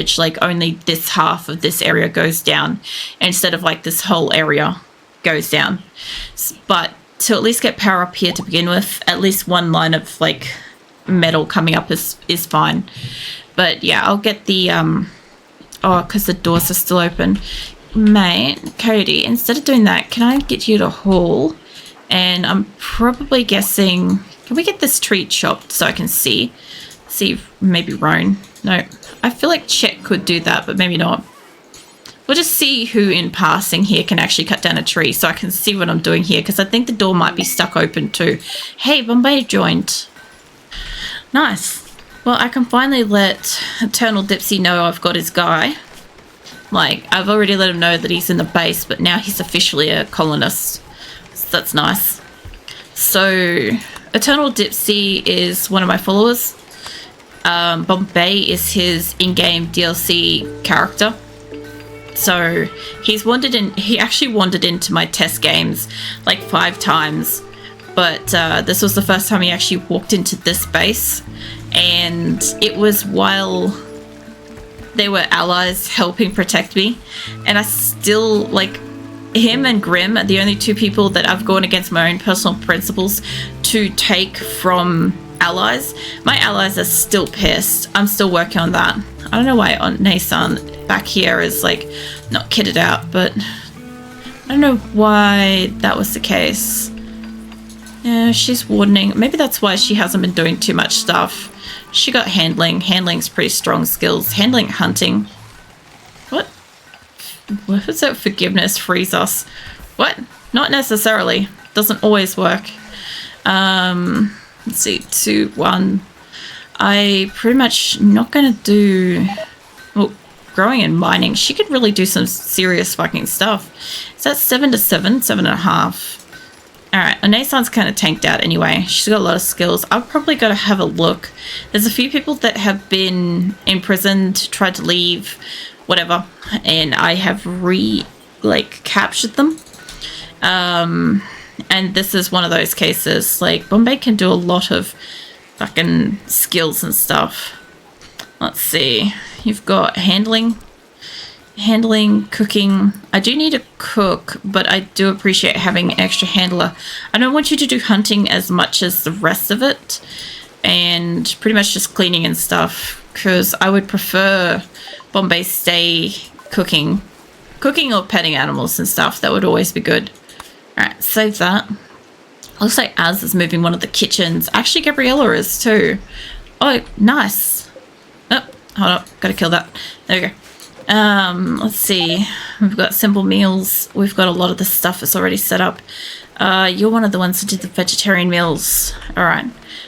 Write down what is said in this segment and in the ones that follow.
garbage, like only this half of this area goes down instead of like this whole area goes down. But to at least get power up here to begin with, at least one line of like metal coming up is fine. But yeah, I'll get the oh, because the doors are still open. Mate, Cody, instead of doing that, can I get you to haul? And I'm probably guessing, can we get this tree chopped so I can see maybe Roan? No, I feel like Chet could do that, but maybe not. We'll just see who in passing here can actually cut down a tree so I can see what I'm doing here, because I think the door might be stuck open too. Hey, Bombay joined. Nice. Well, I can finally let Eternal Dipsy know I've got his guy. Like, I've already let him know that he's in the base, but now he's officially a colonist. So that's nice. So, Eternal Dipsy is one of my followers. Bombay is his in-game DLC character. So, he actually wandered into my test games like 5 times. But this was the first time he actually walked into this base. And it was while they were allies helping protect me, and I still, like, him and Grim are the only 2 people that I've gone against my own personal principles to take from allies. My allies are still pissed. I'm still working on that. I don't know why Nasan back here is like not kitted out, but I don't know why that was the case. Yeah, she's wardening. Maybe that's why she hasn't been doing too much stuff. She got handling. Handling's pretty strong skills. Handling, hunting. What? What is that? Forgiveness frees us. What? Not necessarily. Doesn't always work. Let's see. 2, 1. I pretty much not going to do... Well, growing and mining. She could really do some serious fucking stuff. Is that 7 to 7? 7.5. Alright, Anasan's kind of tanked out anyway. She's got a lot of skills. I've probably got to have a look. There's a few people that have been imprisoned, tried to leave, whatever, and I have captured them. And this is one of those cases. Like, Bombay can do a lot of fucking skills and stuff. Let's see. You've got handling, cooking. I do need to cook, but I do appreciate having an extra handler. I don't want you to do hunting as much as the rest of it, and pretty much just cleaning and stuff, because I would prefer Bombay stay cooking or petting animals and stuff. That would always be good. Alright, save that. Looks like Az is moving one of the kitchens. Actually, Gabriella is too. Oh, nice. Oh, hold up, gotta kill that. There we go. Let's see. We've got simple meals. We've got a lot of the stuff that's already set up. You're one of the ones who did the vegetarian meals. Alright.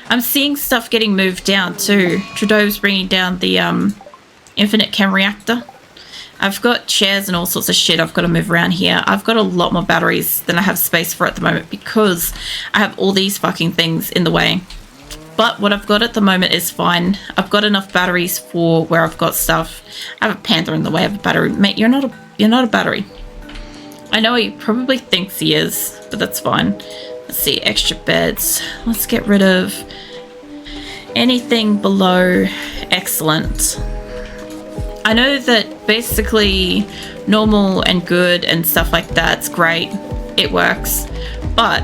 I'm seeing stuff getting moved down too. Trudeau's bringing down the infinite chem reactor. I've got chairs and all sorts of shit I've got to move around here. I've got a lot more batteries than I have space for at the moment because I have all these fucking things in the way. But what I've got at the moment is fine. I've got enough batteries for where I've got stuff. I have a panther in the way of a battery. Mate, you're not a battery. I know he probably thinks he is, but that's fine. Let's see, extra beds. Let's get rid of anything below excellent. I know that basically normal and good and stuff like that's great. It works. But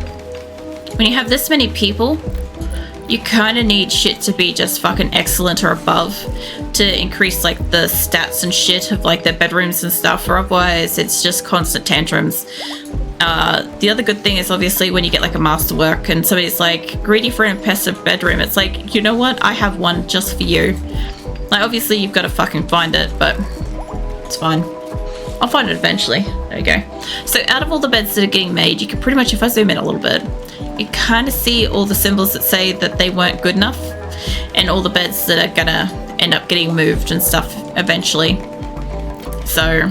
when you have this many people, you kind of need shit to be just fucking excellent or above to increase like the stats and shit of like their bedrooms and stuff, or otherwise it's just constant tantrums. The other good thing is obviously when you get like a masterwork and somebody's like greedy for an impressive bedroom, it's like, you know what, I have one just for you. Like obviously you've got to fucking find it, but it's fine. I'll find it eventually. There we go. So out of all the beds that are getting made, you can pretty much, if I zoom in a little bit, you kind of see all the symbols that say that they weren't good enough, and all the beds that are gonna end up getting moved and stuff eventually. So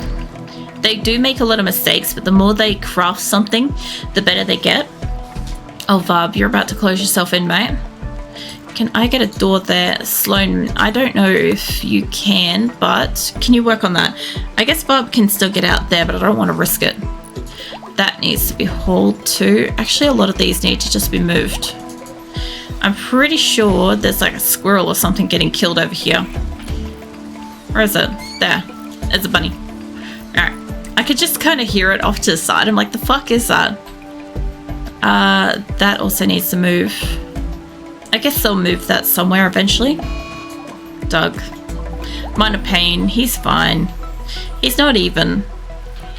they do make a lot of mistakes, but the more they craft something, the better they get. Oh, Varb, you're about to close yourself in, mate. Can I get a door there? Sloan, I don't know if you can, but can you work on that? I guess Varb can still get out there, but I don't want to risk it. That needs to be hauled too. Actually, a lot of these need to just be moved. I'm pretty sure there's like a squirrel or something getting killed over here. Where is it? There. There's a bunny. Alright. I could just kind of hear it off to the side. I'm like, the fuck is that? That also needs to move. I guess they'll move that somewhere eventually. Doug. Minor pain. He's fine. He's not even.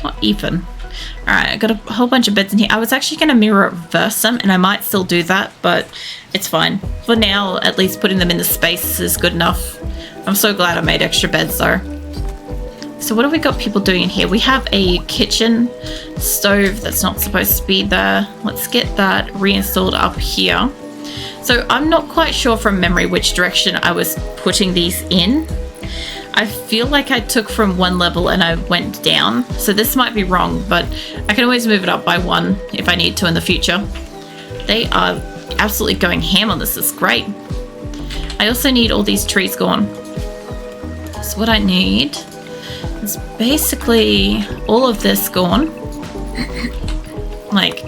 Not even. Alright, I got a whole bunch of beds in here. I was actually going to mirror reverse them, and I might still do that, but it's fine. For now, at least putting them in the space is good enough. I'm so glad I made extra beds though. So what have we got people doing in here? We have a kitchen stove that's not supposed to be there. Let's get that reinstalled up here. So I'm not quite sure from memory which direction I was putting these in. I feel like I took from one level and I went down. So this might be wrong, but I can always move it up by one if I need to in the future. They are absolutely going ham on this. It's great. I also need all these trees gone. So what I need is basically all of this gone. Like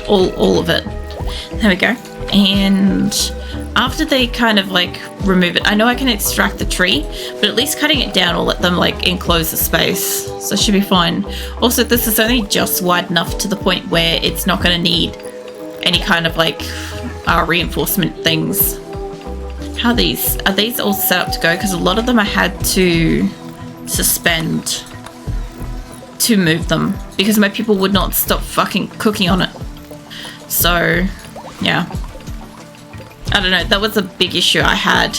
all of it. There we go. And after they kind of like remove it, I know I can extract the tree, but at least cutting it down will let them like enclose the space. So it should be fine. Also, this is only just wide enough to the point where it's not going to need any kind of like reinforcement things. How are these all set up to go? Because a lot of them I had to suspend to move them because my people would not stop fucking cooking on it. So yeah, I don't know, that was a big issue I had.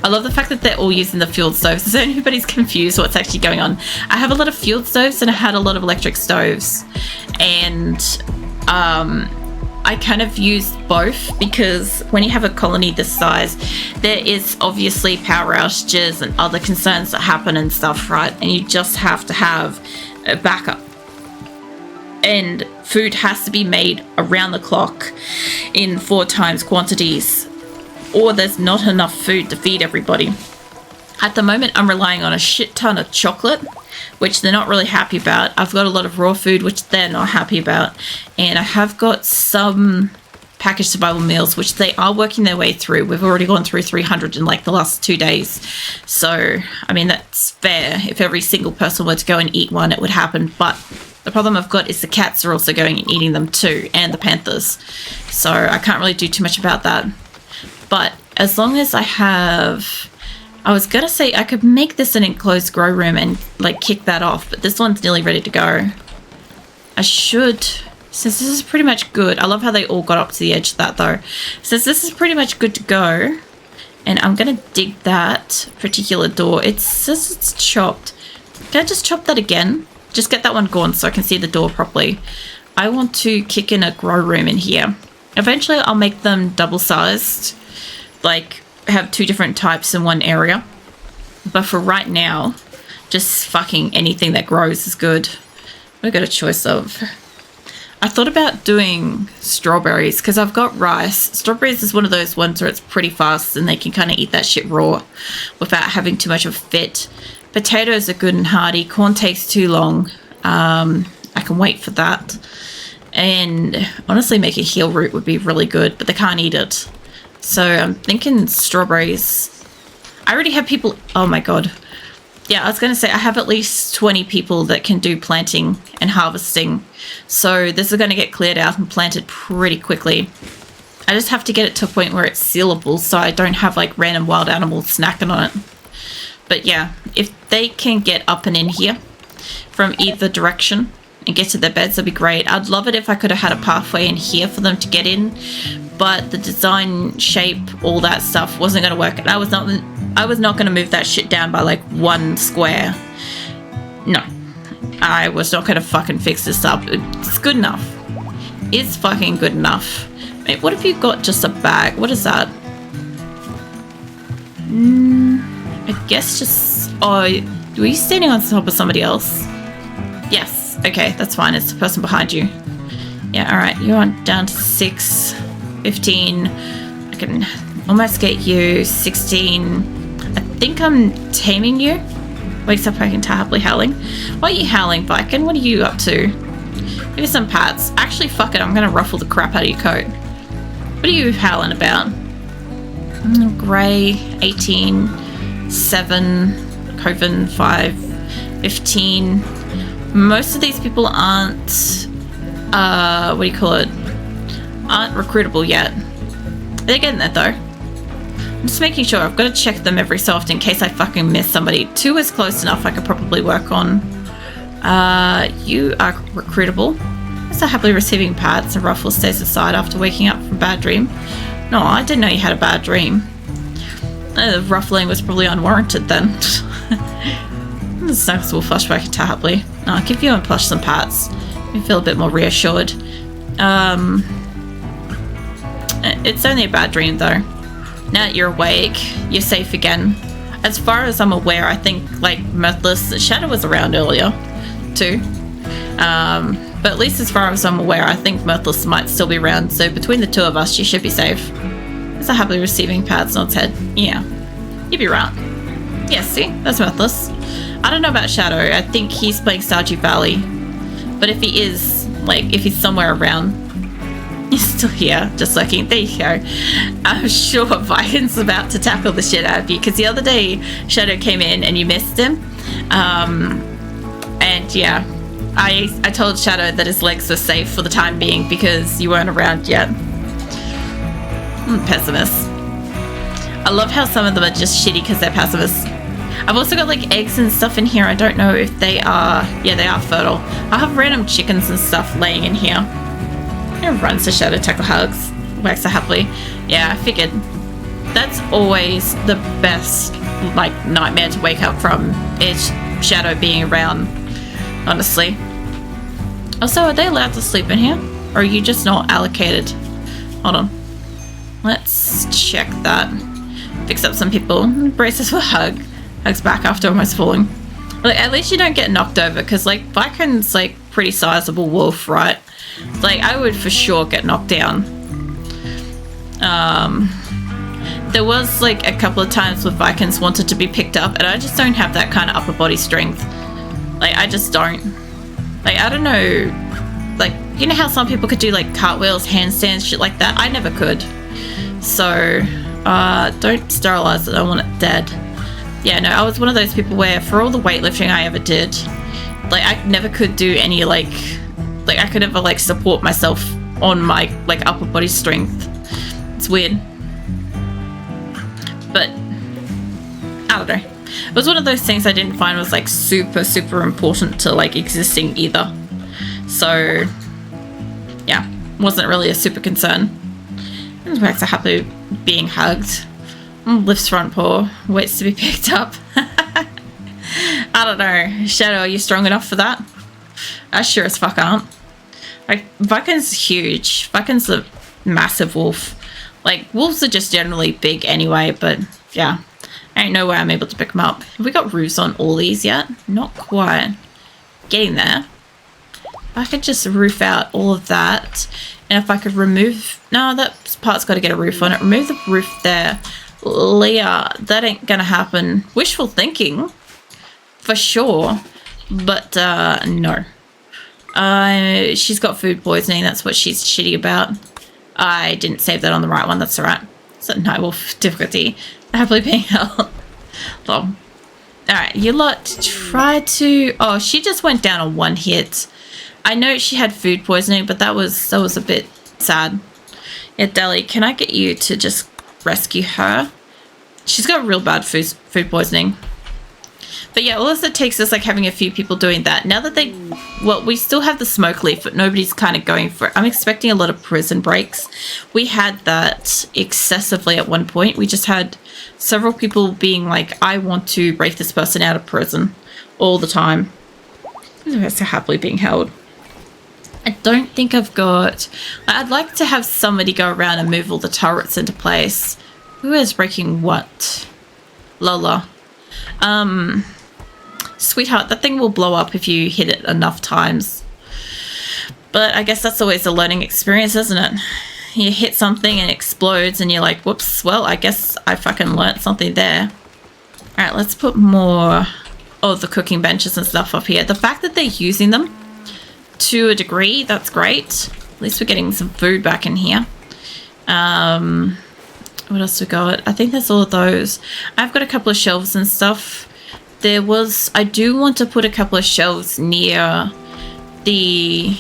I love the fact that they're all using the fuel stoves, so anybody's confused what's actually going on. I have a lot of fuel stoves and I had a lot of electric stoves, and I kind of used both because when you have a colony this size, there is obviously power outages and other concerns that happen and stuff, right? And you just have to have a backup. And food has to be made around the clock in 4 times quantities, or there's not enough food to feed everybody. At the moment, I'm relying on a shit ton of chocolate, which they're not really happy about. I've got a lot of raw food, which they're not happy about. And I have got some packaged survival meals, which they are working their way through. We've already gone through 300 in like the last 2 days. So, I mean, that's fair. If every single person were to go and eat one, it would happen. But the problem I've got is the cats are also going and eating them too, and the panthers. So I can't really do too much about that. But as long as I have... I was going to say I could make this an enclosed grow room and like kick that off, but this one's nearly ready to go. I should, since this is pretty much good. I love how they all got up to the edge of that though. Since this is pretty much good to go, and I'm going to dig that particular door. It says it's chopped. Can I just chop that again? Just get that one gone so I can see the door properly. I want to kick in a grow room in here. Eventually I'll make them double-sized, like have 2 different types in one area, but for right now, just fucking anything that grows is good. We've got a choice of... I thought about doing strawberries because I've got rice. Strawberries is one of those ones where it's pretty fast and they can kind of eat that shit raw without having too much of a fit. Potatoes are good and hearty. Corn takes too long. I can wait for that. And honestly, make a heel root would be really good, but they can't eat it. So I'm thinking strawberries. I already have people... Oh my god. Yeah, I was going to say I have at least 20 people that can do planting and harvesting. So this is going to get cleared out and planted pretty quickly. I just have to get it to a point where it's sealable so I don't have like random wild animals snacking on it. But yeah, if they can get up and in here from either direction and get to their beds, that'd be great. I'd love it if I could have had a pathway in here for them to get in. But the design, shape, all that stuff wasn't going to work. And I was not going to move that shit down by like 1 square. No. I was not going to fucking fix this up. It's good enough. It's fucking good enough. Wait, what have you got? Just a bag? What is that? I guess just... Oh, were you standing on top of somebody else? Yes. Okay, that's fine. It's the person behind you. Yeah, alright. You're on down to 6... 15, I can almost get you 16. I think I'm taming you. Wakes up waking happily howling. Why are you howling, Viking? What are you up to? Give me some pats. Actually, fuck it, I'm gonna ruffle the crap out of your coat. What are you howling about? Grey, 18, 7, Coven, 5, 15. Most of these people aren't, what do you call it? Aren't recruitable yet. They're getting there though. I'm just making sure. I've got to check them every so often in case I fucking miss somebody. 2 is close enough. I could probably work on. You are recruitable. So happily receiving pats and ruffles stays aside after waking up from a bad dream. No, I didn't know you had a bad dream. The ruffling was probably unwarranted then. The snacks will flashback into happily. I'll give you and Plush some pats. You feel a bit more reassured. It's only a bad dream though. Now that you're awake, you're safe again. As far as I'm aware, I think like Mirthless Shadow was around earlier too. But at least as far as I'm aware, I think Mirthless might still be around. So between the 2 of us, you should be safe. Is a happily receiving pats nods head. Yeah, you'd be right. Yeah, see, that's Mirthless. I don't know about Shadow. I think he's playing Stardew Valley. But if he is, like, if he's somewhere around, he's still here, just lurking. There you go. I'm sure Viking's about to tackle the shit out of you, because the other day Shadow came in and you missed him. And yeah, I told Shadow that his legs were safe for the time being because you weren't around yet. Pessimists. I love how some of them are just shitty because they're pessimists. I've also got like eggs and stuff in here. I don't know if they are... Yeah, they are fertile. I have random chickens and stuff laying in here. It runs to Shadow, tackle hugs. Works so happily. Yeah, I figured. That's always the best like nightmare to wake up from, is Shadow being around, honestly. Also, are they allowed to sleep in here? Or are you just not allocated? Hold on. Let's check that. Fix up some people. Braces for hug. Hugs back after almost falling. Like, at least you don't get knocked over, because like Viking's like pretty sizable wolf, right? Like I would for sure get knocked down. There was like a couple of times where Vikings wanted to be picked up, and I just don't have that kind of upper body strength. Like I just don't. Like I don't know. Like you know how some people could do like cartwheels, handstands, shit like that. I never could. So don't sterilize it. I want it dead. Yeah, no, I was one of those people where for all the weightlifting I ever did, like I never could do any like I could never like support myself on my like upper body strength. It's weird. But I don't know. It was one of those things I didn't find was like super important to like existing either. So yeah, wasn't really a super concern. And Max are happy being hugged. Lifts front paw, waits to be picked up. I don't know. Shadow, are you strong enough for that? I sure as fuck aren't. Like, Viking's huge. Viking's a massive wolf. Like, wolves are just generally big anyway, but yeah. Ain't no way I'm able to pick them up. Have we got roofs on all these yet? Not quite. Getting there. If I could just roof out all of that, and if I could remove... No, that part's got to get a roof on it. Remove the roof there. Leah, that ain't gonna happen. Wishful thinking, for sure, but no. She's got food poisoning. That's what she's shitty about. I didn't save that on the right one. That's all right. So no wolf difficulty. Happily being held. All right, you lot try to. Oh, she just went down on 1 hit. I know she had food poisoning, but that was a bit sad. Yeah, Deli, can I get you to just rescue her? She's got real bad food poisoning. But yeah, all it takes is like having a few people doing that. Now that we still have the smoke leaf, but nobody's kind of going for it. I'm expecting a lot of prison breaks. We had that excessively at one point. We just had several people being like, I want to break this person out of prison all the time. They're so happily being held. I don't think I've got... I'd like to have somebody go around and move all the turrets into place. Who is breaking what? Lola. Sweetheart, that thing will blow up if you hit it enough times. But I guess that's always a learning experience, isn't it? You hit something and it explodes and you're like, whoops, well, I guess I fucking learnt something there. Alright, let's put more of the cooking benches and stuff up here. The fact that they're using them to a degree, that's great. At least we're getting some food back in here. What else we got? I think that's all of those. I've got a couple of shelves and stuff. I do want to put a couple of shelves near the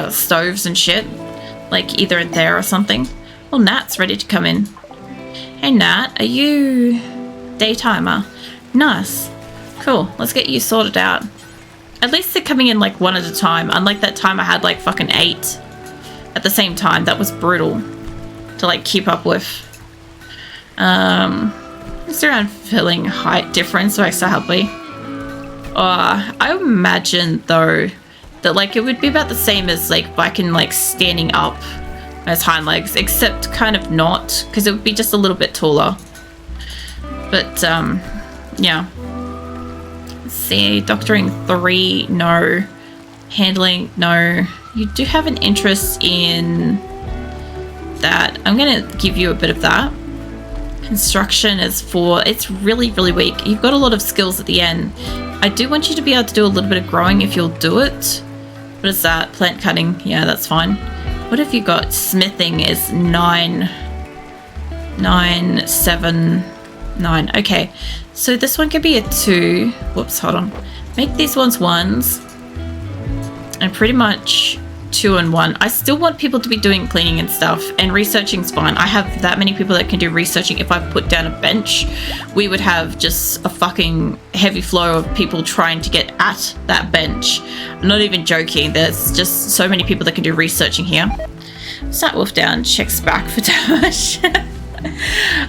stoves and shit, like either in there or something. Well, Nat's ready to come in. Hey Nat, are you daytimer? Nice. Cool, let's get you sorted out. At least they're coming in like one at a time, unlike that time I had like fucking 8 at the same time. That was brutal to like keep up with. It's around filling height difference, so extra happy. I imagine though that like it would be about the same as like Viking like standing up as hind legs, except kind of not, because it would be just a little bit taller. But yeah. Let's see, doctoring 3, no. Handling, no. You do have an interest in that. I'm gonna give you a bit of that. Construction is 4. It's really, really weak. You've got a lot of skills at the end. I do want you to be able to do a little bit of growing if you'll do it. What is that? Plant cutting. Yeah, that's fine. What have you got? Smithing is 9. 9, 7, 9. Okay. So this one could be a 2. Whoops, hold on. Make these ones 1s. And pretty much 2 and 1. I still want people to be doing cleaning and stuff, and researching's fine. I have that many people that can do researching. If I put down a bench, we would have just a fucking heavy flow of people trying to get at that bench. I'm not even joking. There's just so many people that can do researching here. Sat Wolf down, checks back for damage.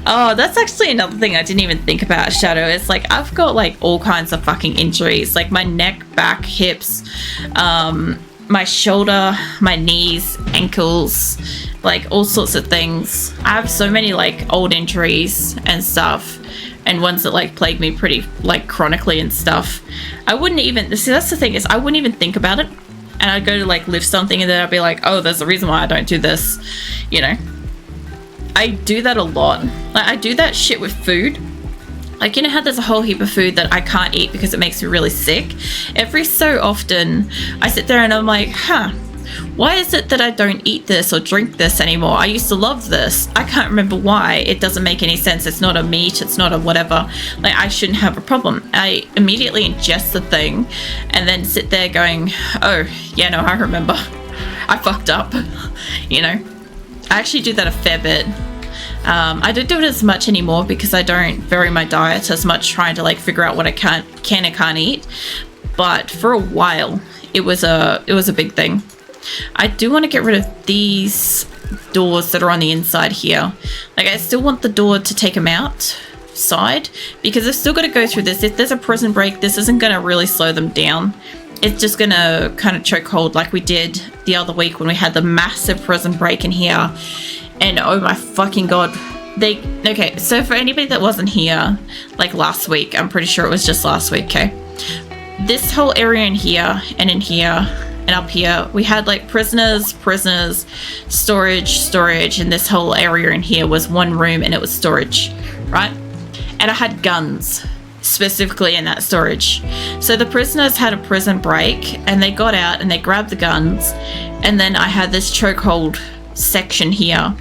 Oh, that's actually another thing I didn't even think about, Shadow. It's like I've got like all kinds of fucking injuries, like my neck, back, hips, my shoulder, my knees, ankles, like all sorts of things. I have so many like old injuries and stuff, and ones that like plague me pretty like chronically and stuff. I wouldn't even see, that's the thing, is I wouldn't even think about it, and I'd go to like lift something and then I'd be like, oh, there's a reason why I don't do this, you know. I do that a lot. Like I do that shit with food. Like, you know how there's a whole heap of food that I can't eat because it makes me really sick? Every so often, I sit there and I'm like, why is it that I don't eat this or drink this anymore? I used to love this. I can't remember why. It doesn't make any sense. It's not a meat. It's not a whatever. Like, I shouldn't have a problem. I immediately ingest the thing and then sit there going, oh, yeah, no, I remember. I fucked up, you know? I actually do that a fair bit. I don't do it as much anymore because I don't vary my diet as much, trying to like figure out what I can and can't eat. But for a while, it was a big thing. I do want to get rid of these doors that are on the inside here. Like I still want the door to take them outside because they've still got to go through this. If there's a prison break, this isn't going to really slow them down. It's just going to kind of choke hold like we did the other week when we had the massive prison break in here. And oh my fucking god. Okay, so for anybody that wasn't here, like last week, I'm pretty sure it was just last week, okay? This whole area in here, and in here, and up here, we had like prisoners, storage, and this whole area in here was one room and it was storage, right? And I had guns specifically in that storage. So the prisoners had a prison break and they got out and they grabbed the guns, and then I had this chokehold section here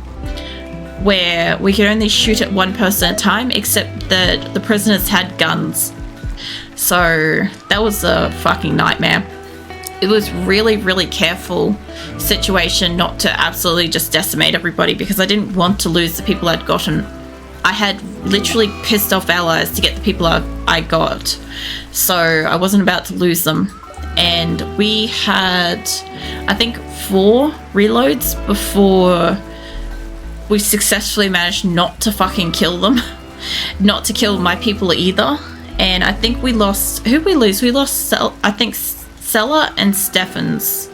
where we could only shoot at one person at a time, except that the prisoners had guns. So that was a fucking nightmare. It was really, really careful situation not to absolutely just decimate everybody because I didn't want to lose the people I'd gotten. I had literally pissed off allies to get the people I got. So I wasn't about to lose them. And we had, I think, 4 reloads before we successfully managed not to fucking kill them. Not to kill my people either. And I think we lost, who'd we lose? We lost, I think, Sella and Steffens.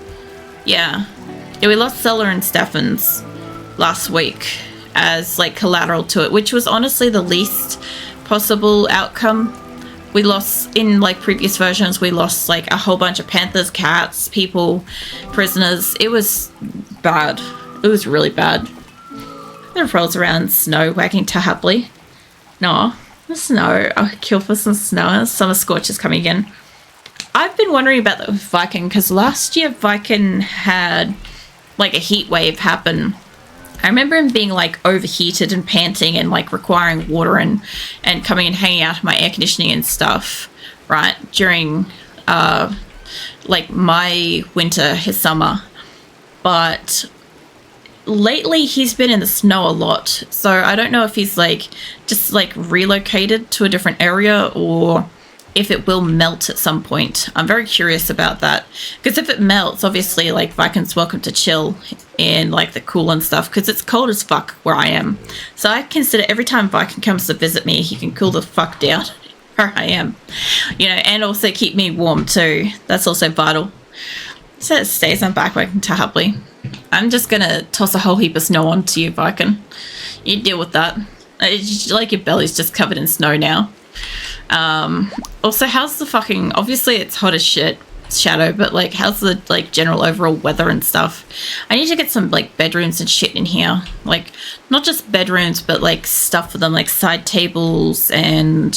Yeah, we lost Sella and Steffens last week as like collateral to it, which was honestly the least possible outcome. We lost, in like previous versions, we lost like a whole bunch of panthers, cats, people, prisoners. It was bad. It was really bad. There rolls around snow, wagging happily. No, the snow. I'll kill for some snow. Summer scorch is coming again. I've been wondering about the Viking because last year Viking had like a heat wave happen I remember him being like overheated and panting and like requiring water and coming and hanging out of my air conditioning and stuff, right, during like my winter, his summer. But lately he's been in the snow a lot, so I don't know if he's like just like relocated to a different area or if it will melt at some point. I'm very curious about that, because if it melts, obviously like Viking's welcome to chill in like the cool and stuff, because it's cold as fuck where I am. So I consider every time Viking comes to visit me, he can cool the fuck down where I am, you know, and also keep me warm too. That's also vital. So it stays on back working happily. I'm just gonna toss a whole heap of snow onto you, Viking. You deal with that. It's like your belly's just covered in snow now. Also, how's the fucking, obviously it's hot as shit, Shadow, but like how's the like general overall weather and stuff? I need to get some like bedrooms and shit in here, like not just bedrooms but like stuff for them, like side tables, and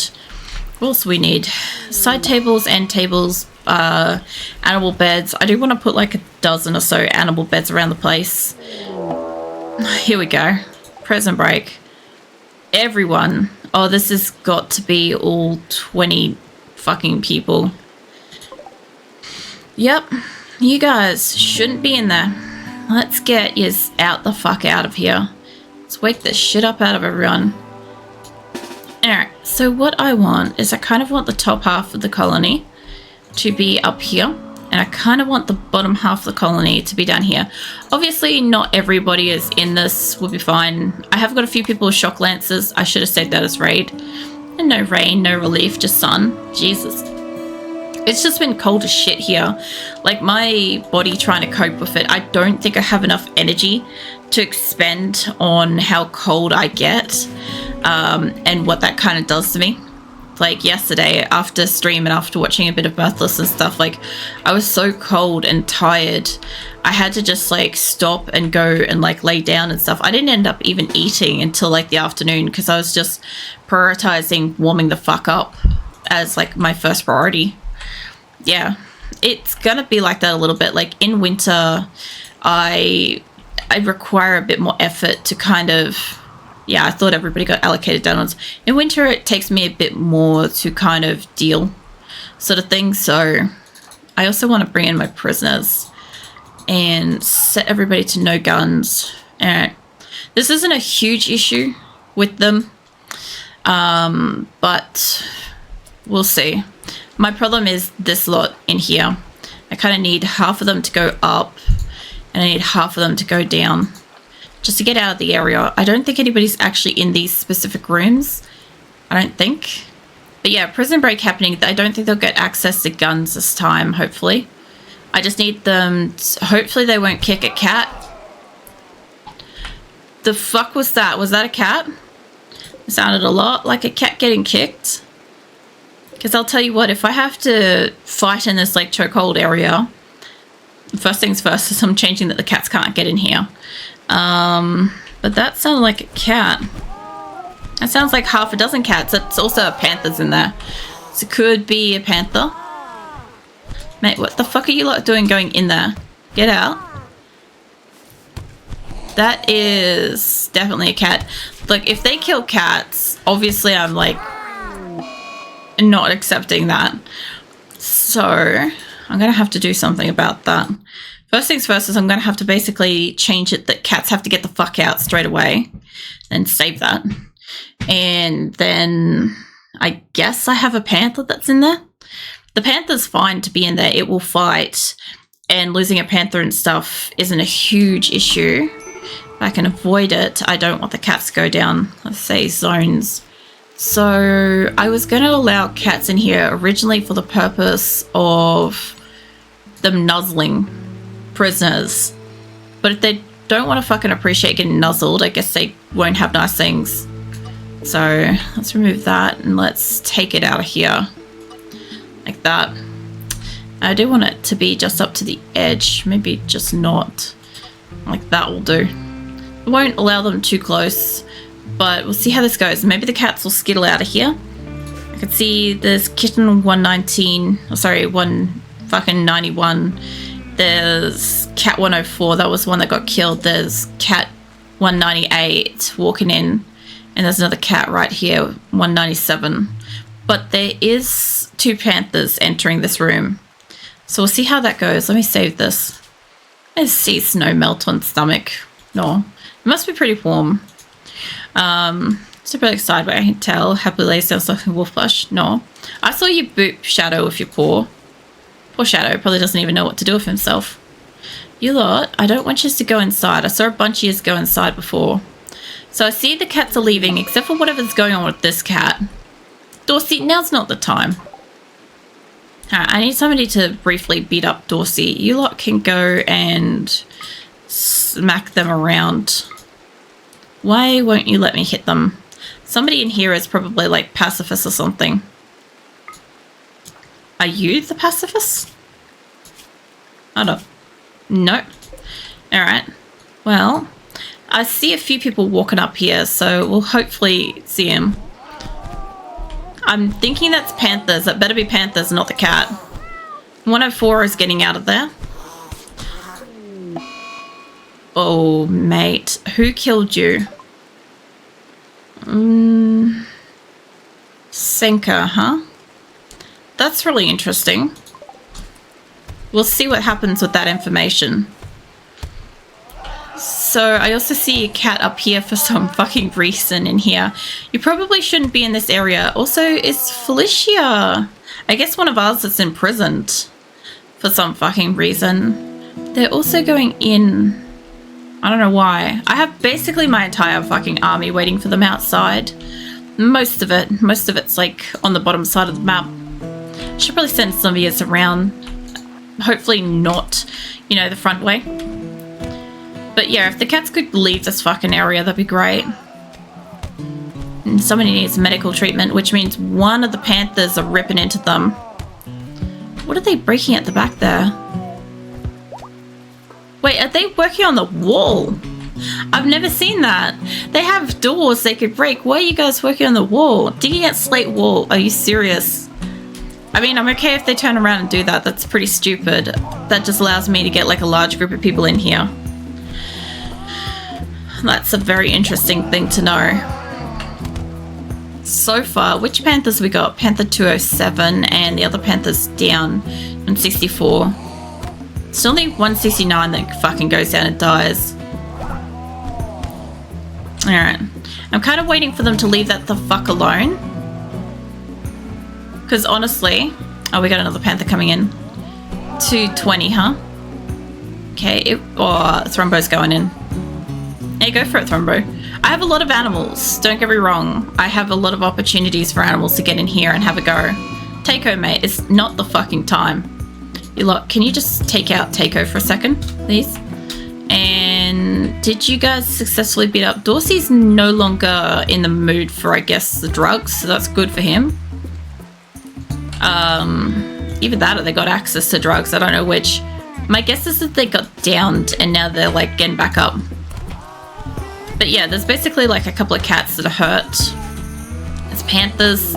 what else we need? Side tables and tables, animal beds. I do want to put like a dozen or so animal beds around the place. Here we go. Prison break. Everyone. Oh, this has got to be all 20 fucking people. Yep, you guys shouldn't be in there. Let's get yous out the fuck out of here. Let's wake the shit up out of everyone. Alright, so what I want is I kind of want the top half of the colony to be up here, and I kind of want the bottom half of the colony to be down here. Obviously, not everybody is in this, will be fine. I have got a few people with shock lances. I should have saved that as raid. And no rain, no relief, just sun. Jesus. It's just been cold as shit here. Like, my body trying to cope with it, I don't think I have enough energy to expend on how cold I get, and what that kind of does to me. Like yesterday after stream and after watching a bit of Birthless and stuff, like I was so cold and tired, I had to just like stop and go and like lay down and stuff. I didn't end up even eating until like the afternoon, because I was just prioritizing warming the fuck up as like my first priority. Yeah, it's gonna be like that a little bit. Like in winter, I require a bit more effort to kind of, yeah, I thought everybody got allocated downwards. In winter, it takes me a bit more to kind of deal sort of thing. So I also want to bring in my prisoners and set everybody to no guns. And this isn't a huge issue with them, but we'll see. My problem is this lot in here. I kind of need half of them to go up, and I need half of them to go down, just to get out of the area. I don't think anybody's actually in these specific rooms. I don't think. But yeah, prison break happening. I don't think they'll get access to guns this time, hopefully. I just need them to, hopefully they won't kick a cat. The fuck was that? Was that a cat? It sounded a lot like a cat getting kicked. Because I'll tell you what, if I have to fight in this like chokehold area, first things first is I'm changing that the cats can't get in here. But that sounded like a cat. That sounds like half a dozen cats. It's also a panther's in there. So it could be a panther. Mate, what the fuck are you lot doing going in there? Get out. That is definitely a cat. Like, if they kill cats, obviously I'm like not accepting that. So I'm gonna have to do something about that. First things first is I'm going to have to basically change it that cats have to get the fuck out straight away and save that. And then I guess I have a panther that's in there. The panther's fine to be in there. It will fight, and losing a panther and stuff isn't a huge issue. If I can avoid it, I don't want the cats to go down, let's say, zones. So I was going to allow cats in here originally for the purpose of them nuzzling prisoners, but if they don't want to fucking appreciate getting nuzzled, I guess they won't have nice things. So let's remove that and let's take it out of here like that. I do want it to be just up to the edge, maybe just not. Like that will do. I won't allow them too close, but we'll see how this goes. Maybe the cats will skittle out of here. I can see there's kitten 119, oh, sorry, 191. There's cat 104, that was one that got killed. There's cat 198 walking in, and there's another cat right here, 197. But there is 2 panthers entering this room. So we'll see how that goes. Let me save this. I see snow melt on stomach. No. It must be pretty warm. Super excited, but I can tell. Happily lays down stuff in wolf flesh. No. I saw you boop Shadow with your paw. Poor Shadow probably doesn't even know what to do with himself. You lot, I don't want you to go inside. I saw a bunch of you go inside before. So I see the cats are leaving, except for whatever's going on with this cat. Dorsey, now's not the time. Alright, I need somebody to briefly beat up Dorsey. You lot can go and smack them around. Why won't you let me hit them? Somebody in here is probably like pacifist or something. Are you the pacifist? I don't. Nope. Alright. Well, I see a few people walking up here, so we'll hopefully see him. I'm thinking that's panthers. That better be panthers, not the cat. 104 is getting out of there. Oh, mate. Who killed you? Senka, huh? That's really interesting. We'll see what happens with that information. So I also see a cat up here for some fucking reason in here. You probably shouldn't be in this area. Also, it's Felicia. I guess one of ours is imprisoned for some fucking reason. They're also going in. I don't know why. I have basically my entire fucking army waiting for them outside. Most of it's like on the bottom side of the map. Should probably send some of you around. Hopefully not, you know, the front way. But yeah, if the cats could leave this fucking area, that'd be great. And somebody needs medical treatment, which means one of the panthers are ripping into them. What are they breaking at the back there? Wait, are they working on the wall? I've never seen that. They have doors they could break. Why are you guys working on the wall? Digging at slate wall. Are you serious? I mean, I'm okay if they turn around and do that. That's pretty stupid. That just allows me to get like a large group of people in here. That's a very interesting thing to know. So far, which panthers we got? Panther 207 and the other panther's down on 64. It's only 169 that fucking goes down and dies. Alright. I'm kind of waiting for them to leave that the fuck alone. Because honestly... Oh, we got another panther coming in. 220, huh? Okay. Oh, Thrombo's going in. Hey, go for it, Thrombo. I have a lot of animals. Don't get me wrong. I have a lot of opportunities for animals to get in here and have a go. Takeo, mate. It's not the fucking time. You lot, can you just take out Takeo for a second, please? And did you guys successfully beat up? Dorsey's no longer in the mood for, I guess, the drugs, so that's good for him. Either that or they got access to drugs. I don't know which. My guess is that they got downed and now they're like getting back up. But yeah, there's basically like a couple of cats that are hurt. There's panthers.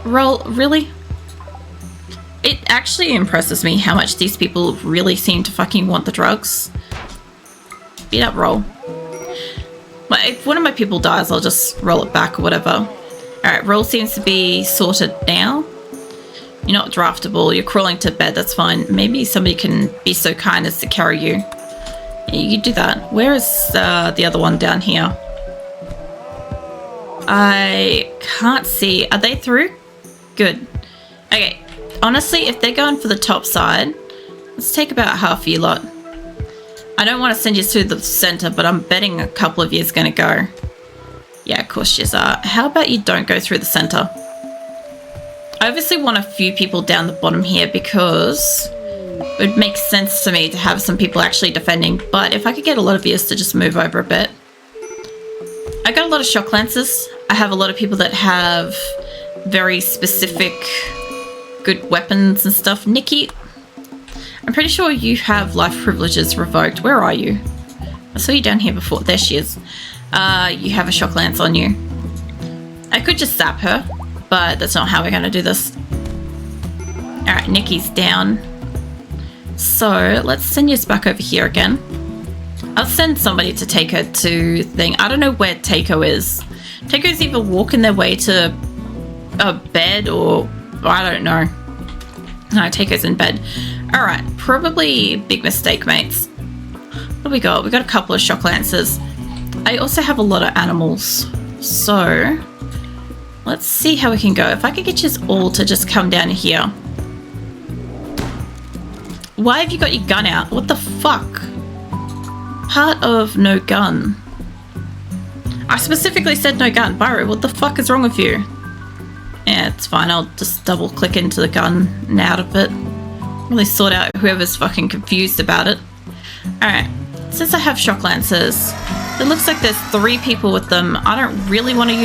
Roll, really? It actually impresses me how much these people really seem to fucking want the drugs. Beat up roll. Well, if one of my people dies, I'll just roll it back or whatever. Alright, roll seems to be sorted now. You're not draftable, you're crawling to bed, that's fine. Maybe somebody can be so kind as to carry you. You do that. Where is the other one down here? I can't see. Are they through? Good. Okay. Honestly, if they're going for the top side, let's take about half of you lot. I don't want to send you to the center, but I'm betting a couple of you is going to go. Yeah, of course you are. How about you don't go through the center? I obviously want a few people down the bottom here because it would make sense to me to have some people actually defending, but if I could get a lot of yous to just move over a bit. I got a lot of shock lancers. I have a lot of people that have very specific good weapons and stuff. Nikki, I'm pretty sure you have life privileges revoked. Where are you? I saw you down here before. There she is. You have a shock lance on you. I could just zap her, but that's not how we're going to do this. Alright, Nikki's down. So, let's send you back over here again. I'll send somebody to take her to thing. I don't know where Takeo is. Takeo's either walking their way to a bed or I don't know. No, Takeo's in bed. Alright, probably big mistake, mates. What do we got? We got a couple of shock lancers. I also have a lot of animals. So, let's see how we can go. If I could get you all to just come down here. Why have you got your gun out? What the fuck? Part of no gun. I specifically said no gun. Byro, what the fuck is wrong with you? Yeah, it's fine. I'll just double click into the gun and out of it. Really sort out whoever's fucking confused about it. Alright, since I have shock lancers, it looks like there's 3 people with them. I don't really want to use